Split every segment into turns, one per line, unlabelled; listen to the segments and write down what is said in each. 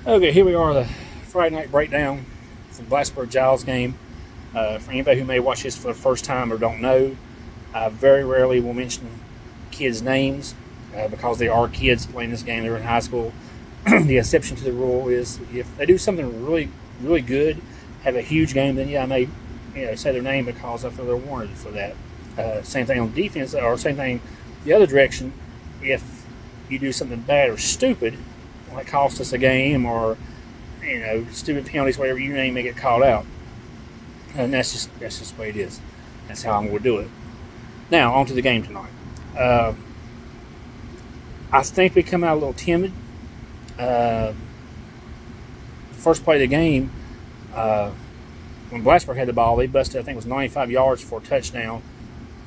Okay, here we are, the Friday night breakdown from Blacksburg Giles game. For anybody who may watch this for the first time or don't know, I very rarely will mention kids' names because they are kids playing this game. They're in high school. The exception to the rule is if they do something really, really good, have a huge game, then yeah, I may say their name because I feel they're warranted for that. Same thing on defense, or same thing the other direction. If you do something bad or stupid, like cost us a game, or stupid penalties, whatever you name, may get called out, and that's just the way it is. That's how I'm going to do it. Now on to the game tonight. Uh, I think we come out a little timid. Uh, First play of the game, uh, when Blacksburg had the ball, they busted, I think it was 95 yards for a touchdown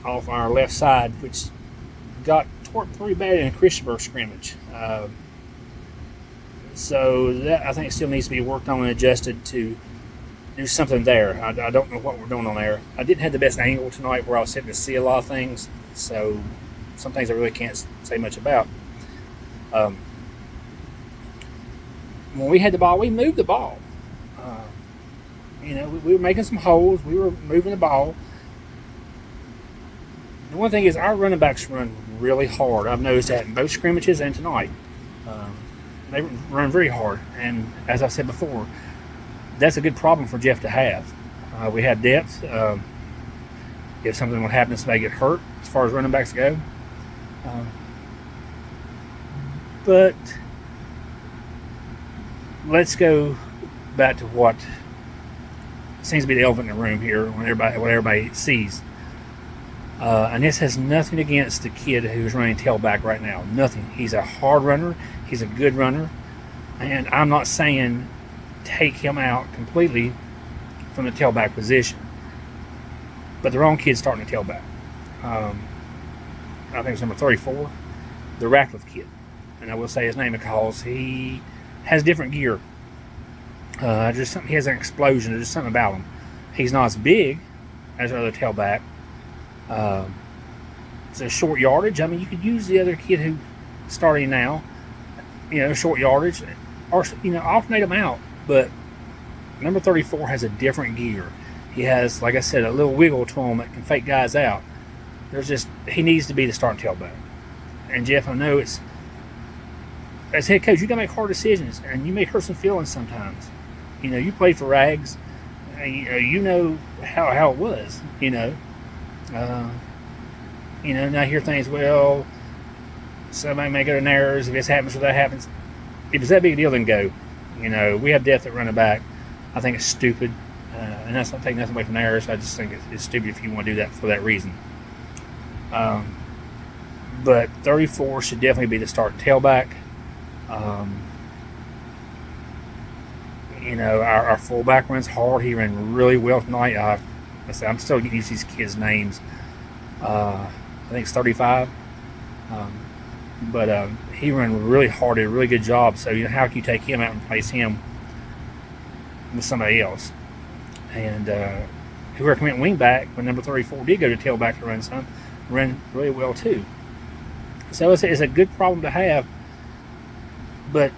off our left side, which got torqued pretty bad in a Christiansburg scrimmage. So that I think still needs to be worked on and adjusted to do something there. I don't know what we're doing on there. I didn't have the best angle tonight where I was sitting to see a lot of things, so some things I really can't say much about. Um, when we had the ball, we moved the ball. Uh, we were making some holes. We were moving the ball. The one thing is our running backs run really hard. I've noticed that in both scrimmages and tonight. Um, they run very hard, and as I said before, that's a good problem for Jeff to have. We have depth. If something would happen, somebody get hurt as far as running backs go. Um, but let's go back to what seems to be the elephant in the room here, what everybody sees. And this has nothing against the kid who's running tailback right now. Nothing. He's a hard runner. He's a good runner. And I'm not saying take him out completely from the tailback position. But the wrong kid's starting the tailback. I think it's number 34, the Ratcliffe kid. And I will say his name because he has different gear. He has an explosion. There's just something about him. He's not as big as the other tailback. It's a short yardage. I mean, you could use the other kid who's starting now, short yardage, or alternate them out. But number 34 has a different gear. He has, like I said, a little wiggle to him that can fake guys out. He needs to be the starting tailback. And Jeff, I know it's as head coach, you gotta make hard decisions, and you may hurt some feelings sometimes. You played for Rags, and you know how it was. Now I hear things. Well, somebody may go to Narrows if this happens or that happens. If it's that big a deal, then go. We have depth at running back. I think it's stupid, and that's not taking nothing away from Narrows. I just think it's stupid if you want to do that for that reason. But 34 should definitely be the starting tailback. Our fullback runs hard. He ran really well tonight. I'm still getting used to these kids' names. I think it's 35. But he ran really hard, did a really good job. So how can you take him out and replace him with somebody else? And whoever went wing back when number 34 did go to tailback to ran really well too. So it's a good problem to have. But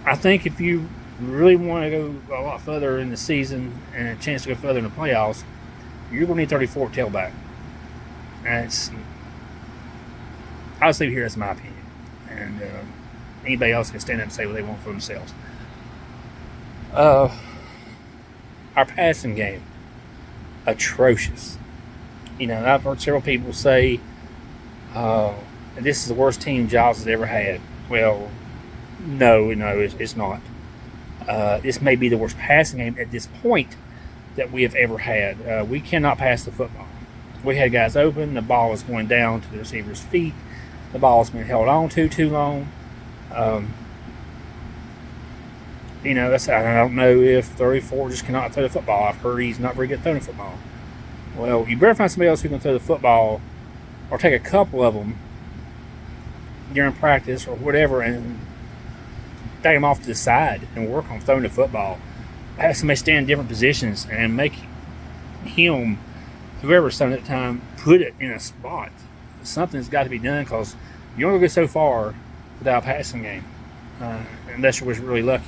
I think if you really want to go a lot further in the season and a chance to go further in the playoffs, you're going to need 34 tailback. And I'll leave here. That's my opinion. And anybody else can stand up and say what they want for themselves. Our passing game, atrocious. I've heard several people say this is the worst team Giles has ever had. Well, no, it's not. This may be the worst passing game at this point that we have ever had. We cannot pass the football. We had guys open. The ball was going down to the receiver's feet. The ball has been held on to too long. I don't know if 34 just cannot throw the football. I've heard he's not very good throwing the football. Well, you better find somebody else who can throw the football, or take a couple of them during practice or whatever, and take them off to the side and work on throwing the football. Have somebody stand in different positions and make him, whoever's throwing at the time, put it in a spot. Something's got to be done because you only go so far without a passing game. unless you was really lucky.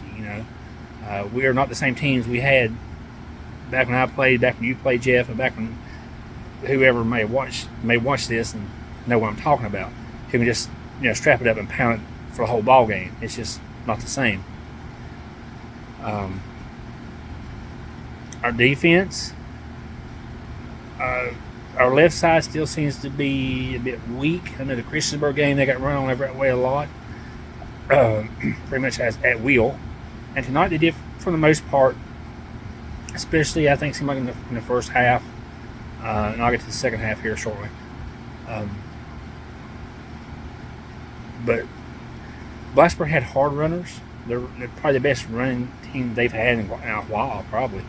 We are not the same teams we had back when I played, back when you played, Jeff, and back when whoever may watch this and know what I'm talking about. Who can just strap it up and pound it for the whole ball game. It's just not the same. Our defense, our left side still seems to be a bit weak. I know the Christiansburg game, they got run on every way a lot, pretty much at will. And tonight they did, for the most part, especially I think seemed like in the first half. And I'll get to the second half here shortly. But Blacksburg had hard runners. They're probably the best running team they've had in a while, probably.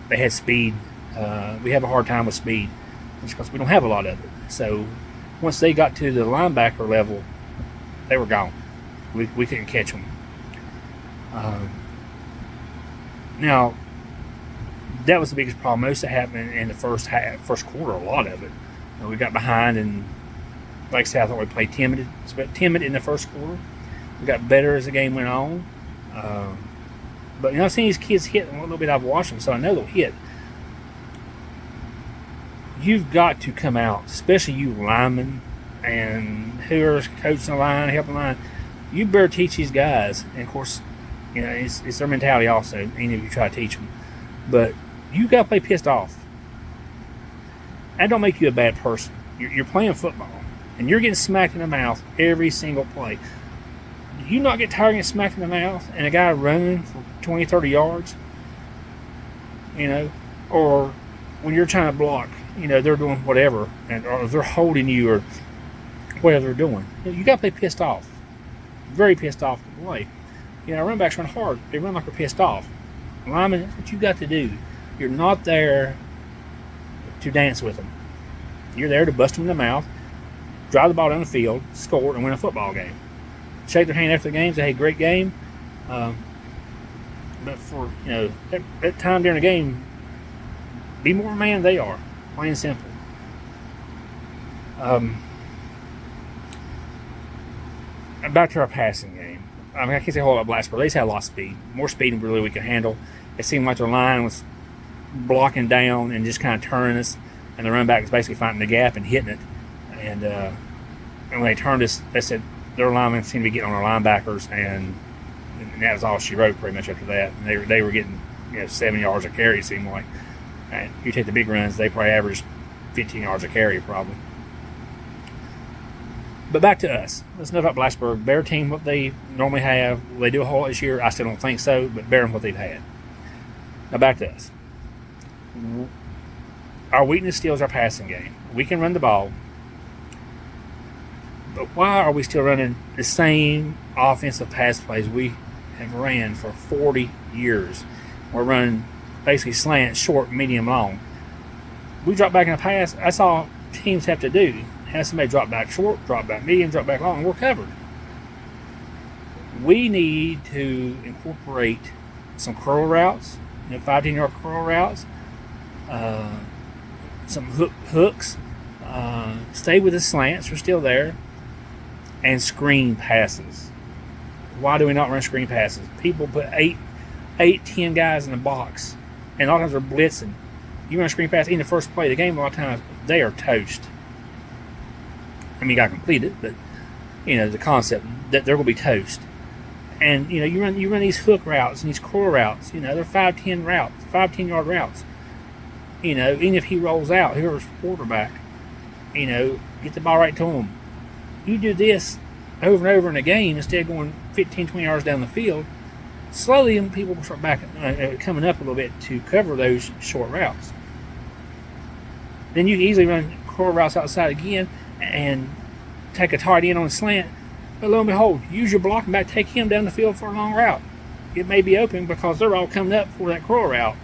They had speed. We have a hard time with speed just because we don't have a lot of it. So once they got to the linebacker level, they were gone. We couldn't catch them. Now, that was the biggest problem. Most of it happened in the first quarter, a lot of it. We got behind, and like I said, I thought we played timid in the first quarter. We got better as the game went on. But I've seen these kids hit a little bit. I've watched them, so I know they'll hit. You've got to come out, especially you linemen and whoever's coaching the line, helping the line. You better teach these guys. And of course, it's their mentality also, any of you try to teach them. But you got to play pissed off. That don't make you a bad person. You're playing football, and you're getting smacked in the mouth every single play. Do you not get tired of getting smacked in the mouth and a guy running for 20, 30 yards? Or when you're trying to block, they're doing whatever, or they're holding you, or whatever they're doing. You got to play pissed off. Very pissed off to play. Running backs run hard. They run like they're pissed off. Linemen, that's what you got to do. You're not there to dance with them. You're there to bust them in the mouth, drive the ball down the field, score, and win a football game. Shake their hand after the game, say, hey, great game. But for, that time during the game, be more man than they are. Plain and simple. Back to our passing game. I can't say a whole lot about Blacksburg. They just had a lot of speed. More speed than really we could handle. It seemed like their line was blocking down and just kind of turning us. And the running back was basically finding the gap and hitting it. And when they turned us, they said their linemen seemed to be getting on our linebackers. And that was all she wrote pretty much after that. And they were getting 7 yards a carry, it seemed like. And you take the big runs, they probably averaged 15 yards a carry probably. But back to us. Let's know about Blacksburg. Better team what they normally have. Will they do a whole lot this year? I still don't think so, but better than what they've had. Now back to us. Our weakness still is our passing game. We can run the ball. But why are we still running the same offensive pass plays we have ran for 40 years? We're running basically slant, short, medium, long. We drop back in a pass. That's all teams have to do. Have somebody drop back short, drop back medium, drop back long, and we're covered. We need to incorporate some curl routes, 5-10-yard curl routes, some hooks, stay with the slants, we're still there, and screen passes. Why do we not run screen passes? People put 10 guys in the box, and a lot of times they're blitzing. You run a screen pass in the first play of the game, a lot of times they are toast. You got to complete it, but the concept that they're going to be toast. And you run these hook routes and these curl routes. They're 5-10 routes, 5-10-yard routes. Even if he rolls out, whoever's quarterback, get the ball right to him. You do this over and over in a game instead of going 15-20 yards down the field. Slowly, people will start back coming up a little bit to cover those short routes. Then you can easily run curl routes outside again and take a tight end on a slant. But lo and behold, use your blocking back, take him down the field for a long route. It may be open because they're all coming up for that curl route.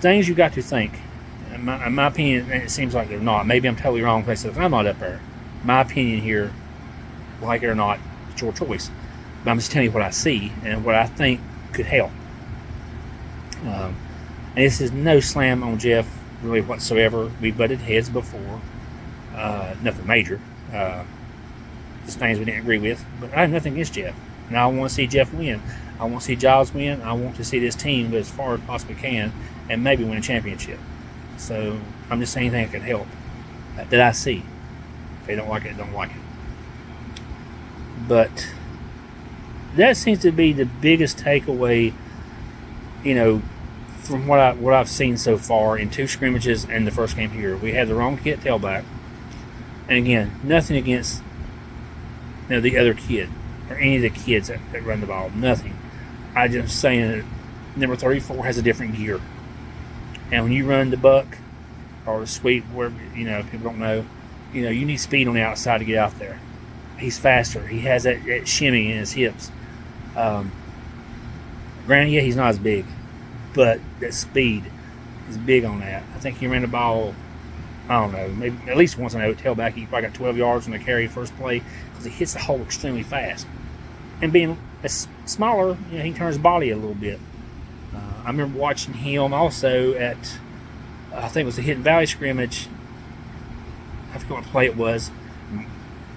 Things you got to think. In my opinion, it seems like they're not. Maybe I'm totally wrong because I'm not up there. My opinion here, like it or not, it's your choice. But I'm just telling you what I see and what I think could help. And this is no slam on Jeff really whatsoever. We butted heads before. Nothing major. Just things we didn't agree with. But I have nothing against Jeff. And I want to see Jeff win. I want to see Giles win. I want to see this team go as far as possibly can and maybe win a championship. So I'm just saying anything that can help that I see. If they don't like it, don't like it. But that seems to be the biggest takeaway, from what I've seen so far in 2 scrimmages and the first game here. We had the wrong kid tailback. And again, nothing against the other kid or any of the kids that run the ball. Nothing. I'm just saying that number 34 has a different gear. And when you run the buck or the sweep, wherever, people don't know, you need speed on the outside to get out there. He's faster. He has that shimmy in his hips. Granted, yeah, he's not as big, but that speed is big on that. I think he ran the ball, I don't know, maybe at least once I know tailback. He probably got 12 yards on the carry first play because he hits the hole extremely fast. And being smaller, he turns his body a little bit. I remember watching him also at, I think it was the Hidden Valley scrimmage. I forget what play it was.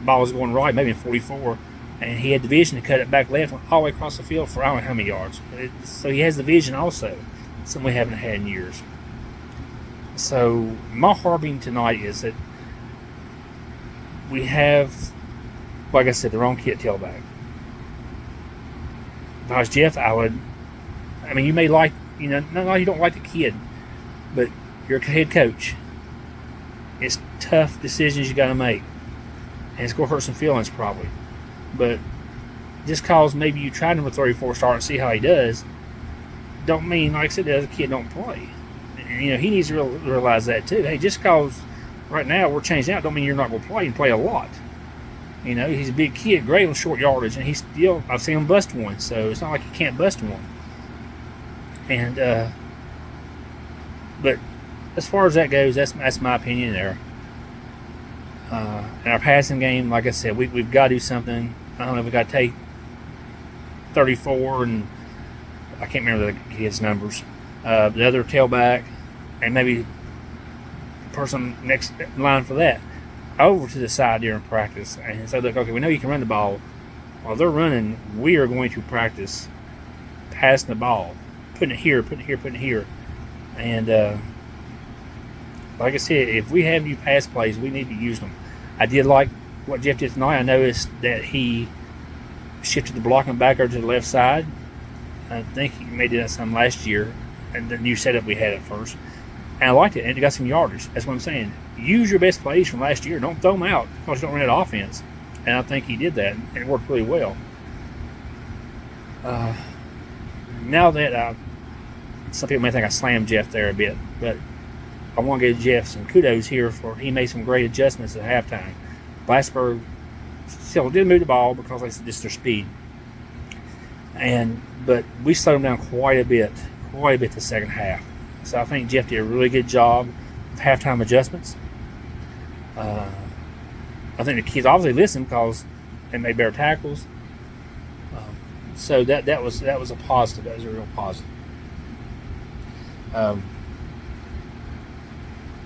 Ball was going right, maybe in 44, and he had the vision to cut it back left, went all the way across the field for I don't know how many yards. So he has the vision also, something we haven't had in years. So my harping tonight is that we have, like I said, the wrong kid tailback. If I was Jeff, you may like, no, you don't like the kid, but you're a head coach. It's tough decisions you got to make. And it's going to hurt some feelings probably. But just cause maybe you try number 34 start and see how he does, don't mean, like I said, the other kid don't play. And, he needs to realize that too. Hey, just cause right now we're changing out don't mean you're not going to play and play a lot. He's a big kid, great on short yardage, and I've seen him bust one, so it's not like he can't bust one. And, but as far as that goes, that's my opinion there. In our passing game, like I said, we've got to do something. I don't know if we got to take 34 and I can't remember the kid's numbers. The other tailback and maybe the person next in line for that over to the side during practice and say, look, okay, we know you can run the ball. While they're running, we are going to practice passing the ball, putting it here, putting it here. And like I said, if we have new pass plays, we need to use them. I did like what Jeff did tonight. I noticed that he shifted the blocking back over to the left side. I think he made that some last year, and the new setup we had at first. And I liked it, and it got some yardage. That's what I'm saying. Use your best plays from last year. Don't throw them out because you don't run that offense. And I think he did that, and it worked really well. Now that some people may think I slammed Jeff there a bit, but I want to give Jeff some kudos here for he made some great adjustments at halftime. Blacksburg still did move the ball because it's just their speed. But we slowed them down quite a bit the second half. So I think Jeff did a really good job of halftime adjustments. I think the kids obviously listened because they made better tackles. So that was a positive. That was a real positive.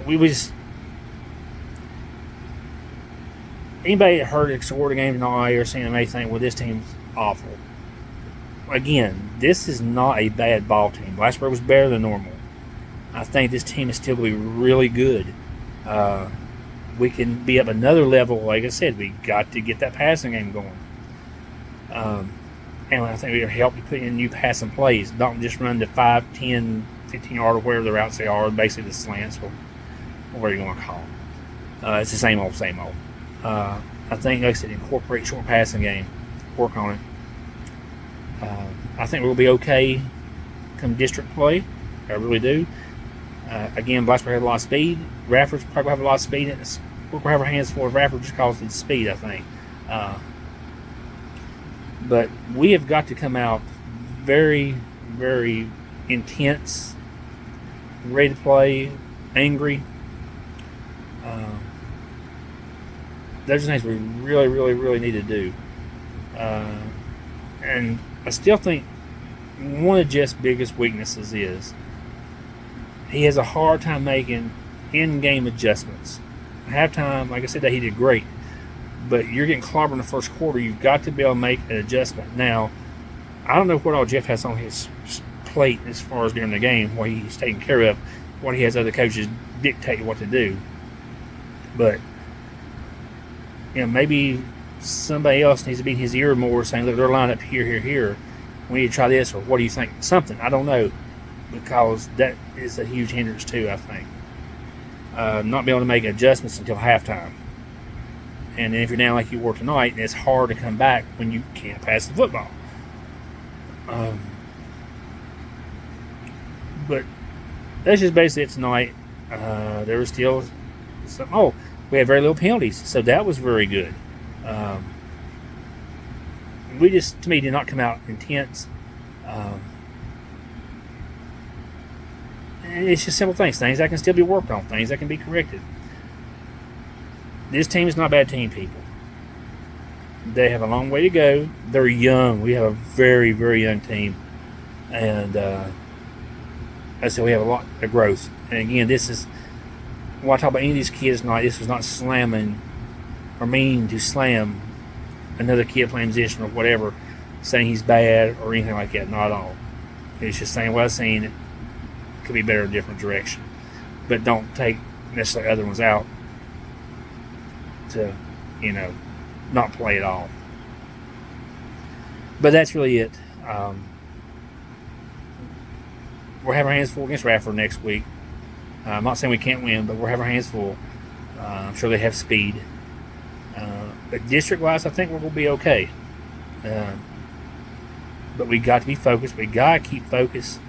We was anybody that heard it scored a game tonight or seen them may think, well, this team's awful. Again, this is not a bad ball team. Blacksburg was better than normal. I think this team is still going to be really good. We can be up another level. Like I said, we got to get that passing game going. And I think it'll help you put in new passing plays. Don't just run the 5, 10, 15 yard or wherever the routes they are, basically the slants or whatever you want to call them. It's the same old. I think, like I said, incorporate short passing game. Work on it. I think we'll be okay come district play. I really do. Again, Blacksburg had a lot of speed. Rafford's probably have a lot of speed. We'll have our hands full of Rafford just because of the speed, I think. But we have got to come out very, very intense, ready to play, angry. Those are things we really, really, really need to do. And I still think one of Jeff's biggest weaknesses is he has a hard time making in-game adjustments. halftime, like I said, that he did great. But you're getting clobbered in the first quarter. You've got to be able to make an adjustment. Now, I don't know what all Jeff has on his plate as far as during the game, what he's taking care of, what he has other coaches dictate what to do. But, maybe somebody else needs to be in his ear more, saying, look, they're lined up here, here, here. We need to try this, or what do you think? Something. I don't know. Because that is a huge hindrance, too, I think. Not being able to make adjustments until halftime. And if you're down like you were tonight, it's hard to come back when you can't pass the football. But that's just basically it tonight. There was still some. We had very little penalties, so that was very good. We just, to me, did not come out intense. And it's just simple things that can still be worked on, things that can be corrected. This team is not a bad team, people. They have a long way to go. They're young. We have a very, very young team. And I said we have a lot of growth. And again, this is, when I talk about any of these kids tonight, this was not slamming or meaning to slam another kid playing position or whatever, saying he's bad or anything like that. Not at all. It's just saying what I've seen, it could be better in a different direction. But don't take necessarily other ones out to, not play at all. But that's really it. We're having our hands full against Radford next week. I'm not saying we can't win, but we're having our hands full. I'm sure they have speed. But district-wise, I think we're going to be okay. But we got to be focused. We got to keep focused.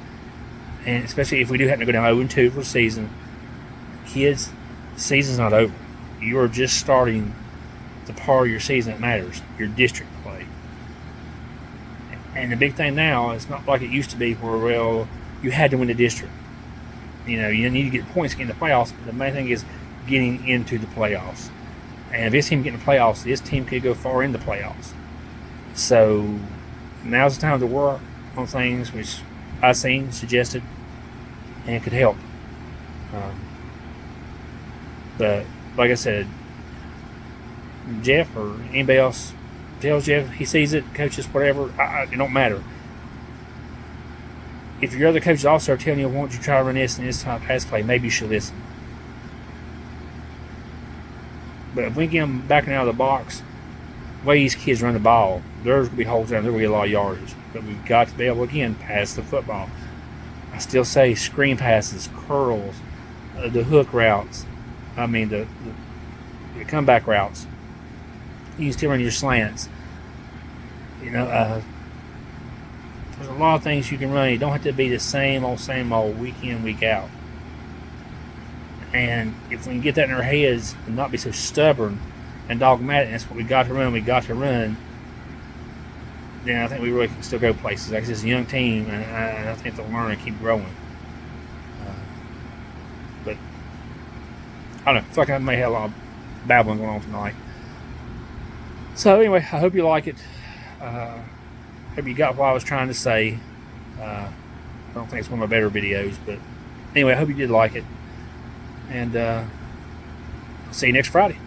And especially if we do happen to go down 0-2 for the season, kids, the season's not over. You are just starting the part of your season that matters, your district play. And the big thing now, it's not like it used to be where, you had to win the district. You need to get points to get in the playoffs, but the main thing is getting into the playoffs. And if this team get in the playoffs, this team could go far in the playoffs. So now's the time to work on things which I've seen, suggested, and could help. But like I said, Jeff or anybody else tells Jeff, he sees it, coaches, whatever, it don't matter. If your other coaches also are telling you, why don't you try to run this and this type of pass play, maybe you should listen. But if we get them backing out of the box, the way these kids run the ball, there's going to be holes down there, there's going to be a lot of yardage. But we've got to be able, again, pass the football. I still say screen passes, curls, the hook routes, the comeback routes. You can still run your slants. There's a lot of things you can run. You don't have to be the same old, week in, week out. And if we can get that in our heads and not be so stubborn and dogmatic, that's what we got to run, then I think we really can still go places. Like it's a young team, and I think they'll learn and keep growing. But I don't know. I feel like I may have a lot of babbling going on tonight. So anyway, I hope you like it. Hope you got what I was trying to say. I don't think it's one of my better videos, but anyway, I hope you did like it. And I'll see you next Friday.